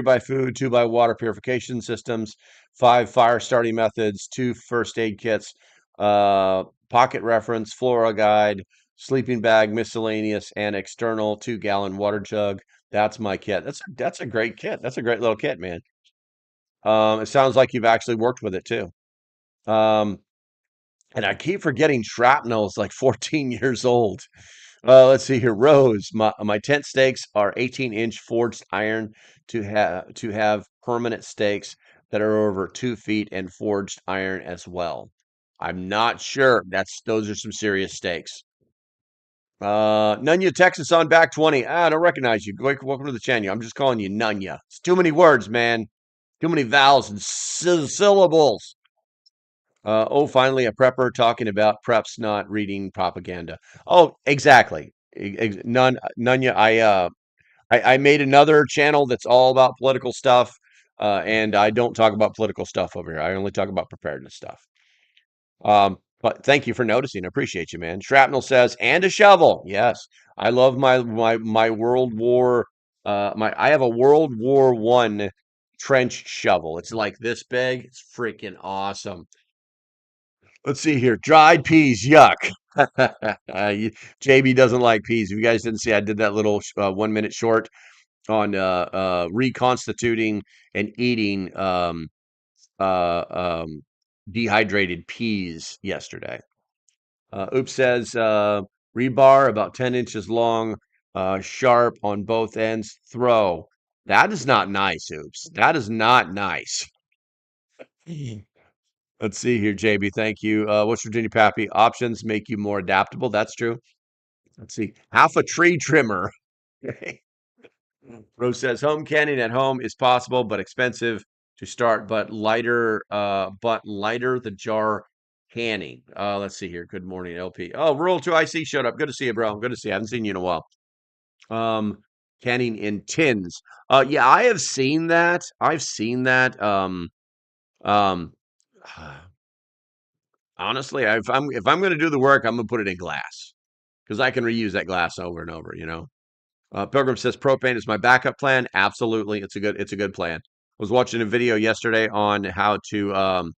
by food, 2 by water purification systems, 5 fire starting methods, 2 first aid kits, pocket reference, flora guide, sleeping bag, miscellaneous, and external 2 gallon water jug. That's my kit. That's a great kit. That's a great little kit, man. It sounds like you've actually worked with it too. Um, and I keep forgetting shrapnel is like 14 years old. Let's see here. Rose, my tent stakes are 18-inch forged iron to have permanent stakes that are over 2 feet and forged iron as well. I'm not sure. Those are some serious stakes. Nunya, Texas on back 20. I don't recognize you. Welcome to the channel. I'm just calling you Nunya. It's too many words, man. Too many vowels and syllables. Finally, a prepper talking about preps not reading propaganda. Oh, exactly. None. I made another channel that's all about political stuff, and I don't talk about political stuff over here. I only talk about preparedness stuff. But thank you for noticing. I appreciate you, man. Shrapnel says, and a shovel. Yes, I love my World War. I have a World War I trench shovel. It's like this big. It's freaking awesome. Let's see here. Dried peas, yuck. JB doesn't like peas. If you guys didn't see, I did that little 1 minute short on reconstituting and eating dehydrated peas yesterday. Oops says rebar about 10 inches long, sharp on both ends. Throw. That is not nice, Oops. That is not nice. Let's see here, JB. Thank you. West Virginia Pappy. Options make you more adaptable. That's true. Let's see. Half a tree trimmer. Rose says home canning at home is possible, but expensive to start, but lighter the jar canning. Let's see here. Good morning, LP. Oh, Rural 2IC showed up. Good to see you, bro. Good to see you. I haven't seen you in a while. Canning in tins. Yeah, I have seen that. I've seen that. Um, Honestly, if I'm going to do the work, I'm going to put it in glass because I can reuse that glass over and over. Pilgrim says propane is my backup plan. Absolutely, it's a good plan. I was watching a video yesterday on how to.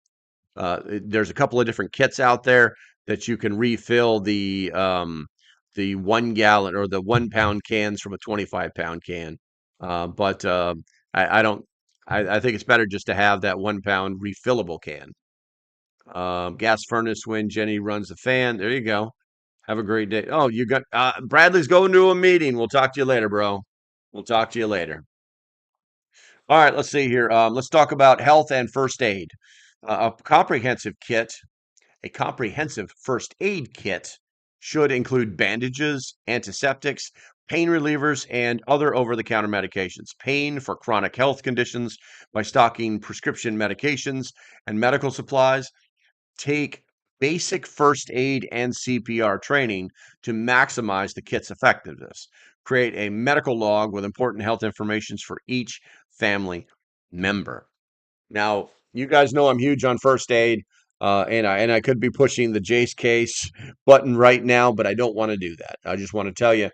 There's a couple of different kits out there that you can refill the 1 gallon or the 1 pound cans from a 25 pound can. But I don't. I think it's better just to have that 1 pound refillable can. Gas furnace when Jenny runs the fan. There you go. Have a great day. Oh, you got Bradley's going to a meeting. We'll talk to you later, bro. We'll talk to you later. All right, let's see here. Let's talk about health and first aid. A comprehensive first aid kit should include bandages, antiseptics, pain relievers, and other over-the-counter medications. Pain for chronic health conditions by stocking prescription medications and medical supplies. Take basic first aid and CPR training to maximize the kit's effectiveness. Create a medical log with important health information for each family member. Now, you guys know I'm huge on first aid, and I could be pushing the Jace case button right now, but I don't want to do that. I just want to tell you,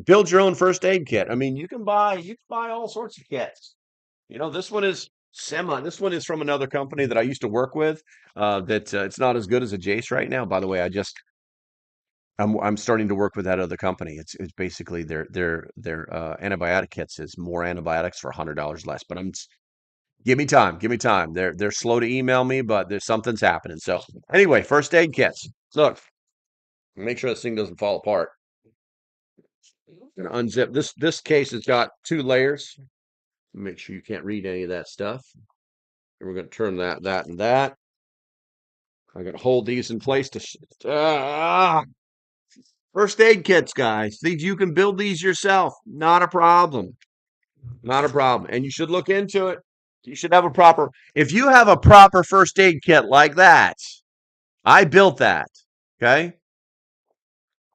build your own first aid kit. I mean, you can buy all sorts of kits. This one is This one is from another company that I used to work with. That It's not as good as a Jace right now. By the way, I'm starting to work with that other company. It's basically their antibiotic kits is more antibiotics for $100 less. But give me time, give me time. They're slow to email me, but something's happening. So anyway, first aid kits. Look, make sure this thing doesn't fall apart. Gonna unzip this case has got 2 layers. Make sure you can't read any of that stuff. And we're going to turn that, and that. I'm going to hold these in place to. First aid kits, guys. These you can build these yourself. Not a problem. Not a problem. And you should look into it. You should have a proper if you have a proper first aid kit like that. I built that. Okay?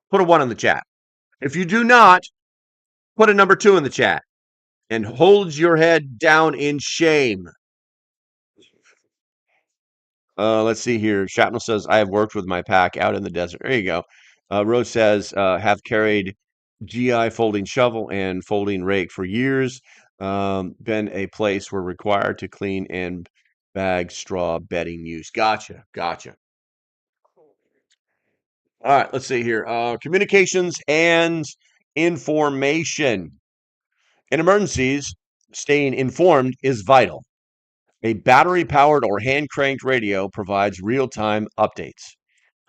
Put a 1 in the chat. If you do not, put a number 2 in the chat and hold your head down in shame. Let's see here. Shrapnel says, I have worked with my pack out in the desert. There you go. Rose says, have carried GI folding shovel and folding rake for years. Been a place where required to clean and bag straw bedding use. Gotcha. Gotcha. All right, let's see here. Communications and information. In emergencies, staying informed is vital. A battery-powered or hand-cranked radio provides real-time updates.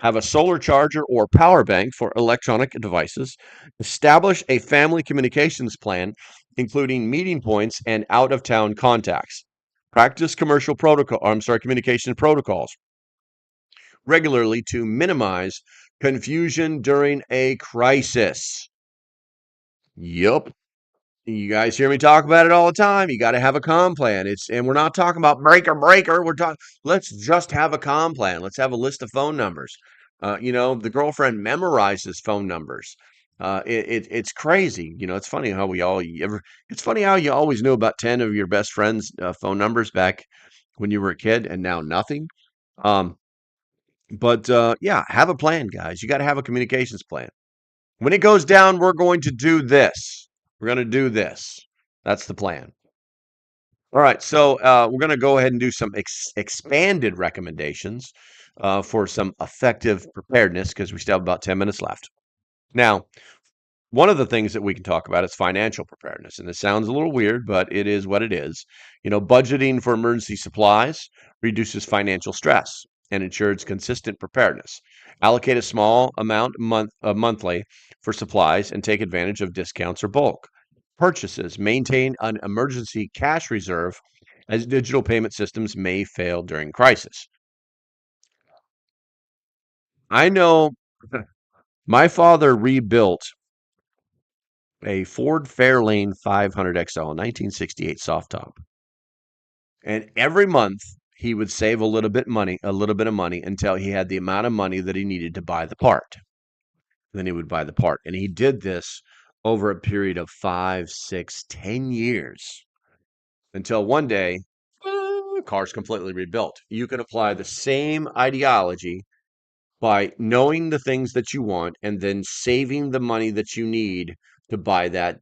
Have a solar charger or power bank for electronic devices. Establish a family communications plan, including meeting points and out-of-town contacts. Practice communication protocols regularly to minimize confusion during a crisis. Yup. You guys hear me talk about it all the time. You got to have a comm plan. And we're not talking about breaker. We're talking. Let's just have a comm plan. Let's have a list of phone numbers. The girlfriend memorizes phone numbers. It's crazy. It's funny how It's funny how you always knew about 10 of your best friends' phone numbers back when you were a kid, and now nothing. But yeah, have a plan, guys. You got to have a communications plan. When it goes down, we're going to do this. We're going to do this. That's the plan. All right, so we're going to go ahead and do some expanded recommendations for some effective preparedness because we still have about 10 minutes left. Now, one of the things that we can talk about is financial preparedness. And this sounds a little weird, but it is what it is. Budgeting for emergency supplies reduces financial stress and ensures consistent preparedness. Allocate a small amount monthly for supplies and take advantage of discounts or bulk purchases. Maintain an emergency cash reserve as digital payment systems may fail during crisis. I know my father rebuilt a Ford Fairlane 500 XL 1968 soft top. And every month he would save a little bit of money until he had the amount of money that he needed to buy the part. Then he would buy the part. And he did this over a period of 5, 6, 10 years until one day, the car's completely rebuilt. You can apply the same ideology by knowing the things that you want and then saving the money that you need to buy that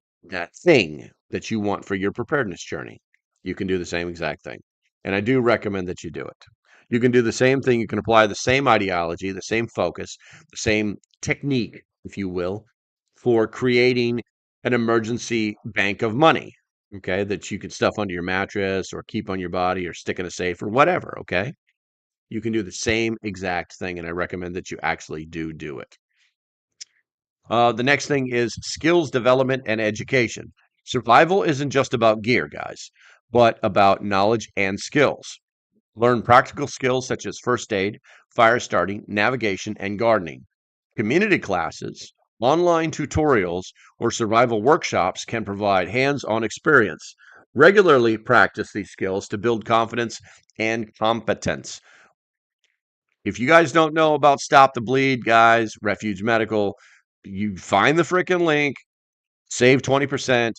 thing that you want for your preparedness journey. You can do the same exact thing. And I do recommend that you do it. You can do the same thing. You can apply the same ideology, the same focus, the same technique, if you will, for creating an emergency bank of money, okay, that you can stuff under your mattress or keep on your body or stick in a safe or whatever, okay? You can do the same exact thing, and I recommend that you actually do it. The next thing is skills development and education. Survival isn't just about gear, guys, but about knowledge and skills. Learn practical skills such as first aid, fire starting, navigation, and gardening. Community classes, online tutorials, or survival workshops can provide hands-on experience. Regularly practice these skills to build confidence and competence. If you guys don't know about Stop the Bleed, guys, Refuge Medical, you find the freaking link, save 20%,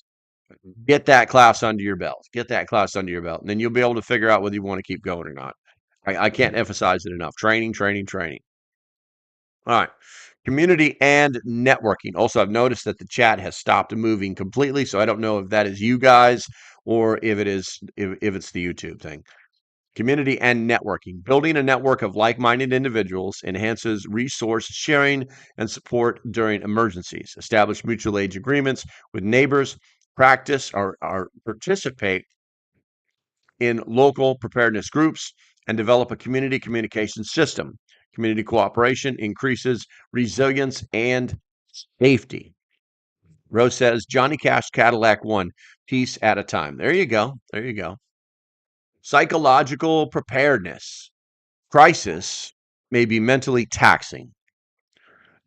get that class under your belt. Get that class under your belt. And then you'll be able to figure out whether you want to keep going or not. I can't emphasize it enough. Training. All right. Community and networking. Also, I've noticed that the chat has stopped moving completely, so I don't know if that is you guys or if it's the YouTube thing. Community and networking. Building a network of like-minded individuals enhances resource sharing and support during emergencies. Establish mutual aid agreements with neighbors. Practice or participate in local preparedness groups and develop a community communication system. Community cooperation increases resilience and safety. Rose says, Johnny Cash Cadillac 1, piece at a time. There you go. Psychological preparedness. Crisis may be mentally taxing.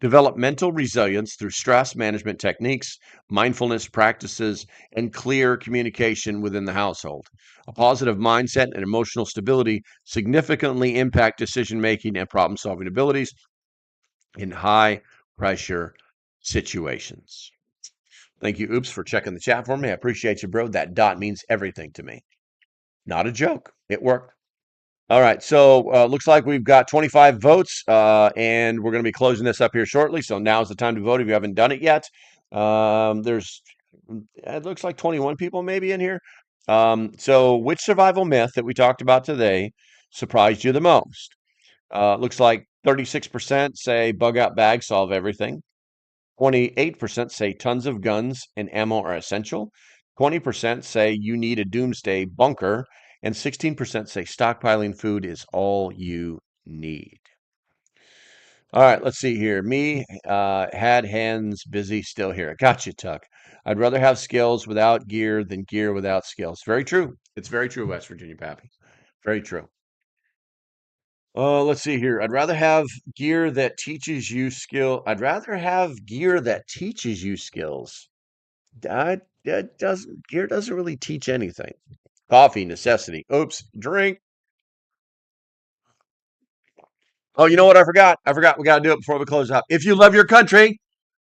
Develop mental resilience through stress management techniques, mindfulness practices, and clear communication within the household. A positive mindset and emotional stability significantly impact decision making and problem solving abilities in high pressure situations. Thank you, Oops, for checking the chat for me. I appreciate you, bro. That dot means everything to me. Not a joke. It worked. All right. So looks like we've got 25 votes, and we're going to be closing this up here shortly. So now's the time to vote if you haven't done it yet. There's, it looks like 21 people maybe in here. So which survival myth that we talked about today surprised you the most? Looks like 36% say bug out bags solve everything. 28% say tons of guns and ammo are essential. 20% say you need a doomsday bunker. And 16% say stockpiling food is all you need. All right, let's see here. Me had hands busy, still here. Got you, Tuck. I'd rather have skills without gear than gear without skills. Very true. It's very true, West Virginia Pappy. Very true. Let's see here. I'd rather have gear that teaches you skill. I'd rather have gear that teaches you skills. That doesn't gear doesn't really teach anything. Coffee, necessity. Oops, drink. Oh, you know what? I forgot. We got to do it before we close up. If you love your country,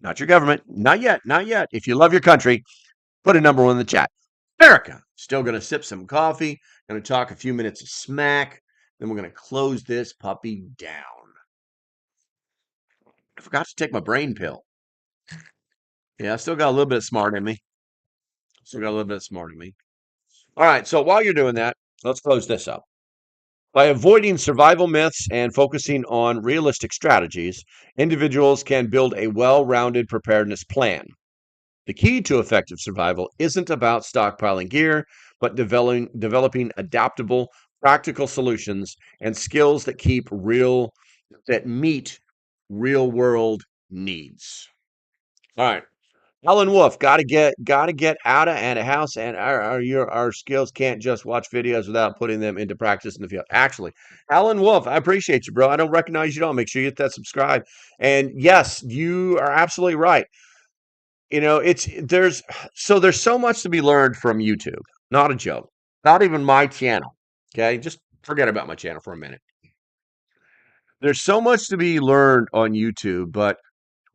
not your government, not yet, not yet. If you love your country, put a number 1 in the chat. America. Still going to sip some coffee. Going to talk a few minutes of smack. Then we're going to close this puppy down. I forgot to take my brain pill. Yeah, I still got a little bit of smart in me. All right. So while you're doing that, let's close this up. By avoiding survival myths and focusing on realistic strategies, individuals can build a well rounded preparedness plan. The key to effective survival isn't about stockpiling gear, but developing adaptable, practical solutions and skills that meet real world needs. All right. Alan Wolf, gotta get out of and a house, and our skills can't just watch videos without putting them into practice in the field. Actually, Alan Wolf, I appreciate you, bro. I don't recognize you at all. Make sure you hit that subscribe. And yes, you are absolutely right. You know, there's so much to be learned from YouTube. Not a joke. Not even my channel. Okay, just forget about my channel for a minute. There's so much to be learned on YouTube, but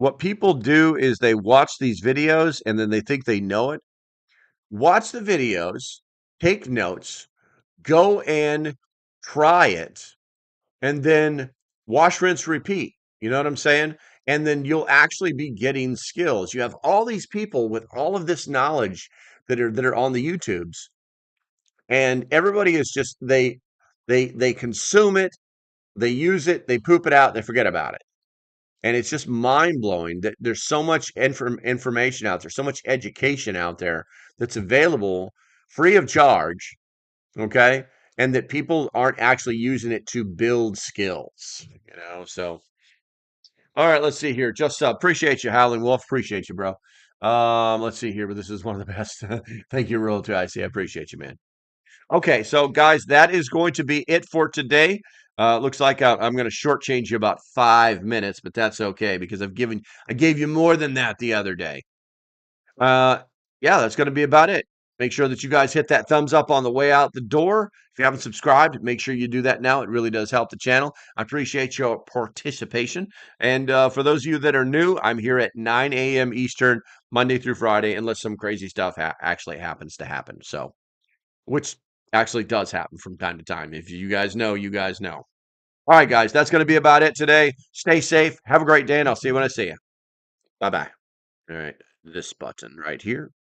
what people do is they watch these videos and then they think they know it. Watch the videos, take notes, go and try it, and then wash, rinse, repeat. You know what I'm saying? And then you'll actually be getting skills. You have all these people with all of this knowledge that are on the YouTubes, and everybody is just they consume it, they use it, they poop it out, they forget about it. And it's just mind blowing that there's so much information out there, so much education out there that's available free of charge. Okay. And that people aren't actually using it to build skills, So, all right, let's see here. Just appreciate you, Howling Wolf. Appreciate you, bro. Let's see here, but this is one of the best. Thank you, Royal 2IC. I appreciate you, man. Okay, so guys, that is going to be it for today. Looks like I'm going to shortchange you about 5 minutes, but that's okay because I gave you more than that the other day. Yeah, that's going to be about it. Make sure that you guys hit that thumbs up on the way out the door. If you haven't subscribed, make sure you do that now. It really does help the channel. I appreciate your participation. And for those of you that are new, I'm here at 9 a.m. Eastern, Monday through Friday, unless some crazy stuff actually happens to happen. So, which actually does happen from time to time. If you guys know, you guys know. All right, guys, that's going to be about it today. Stay safe. Have a great day, and I'll see you when I see you. Bye-bye. All right, this button right here.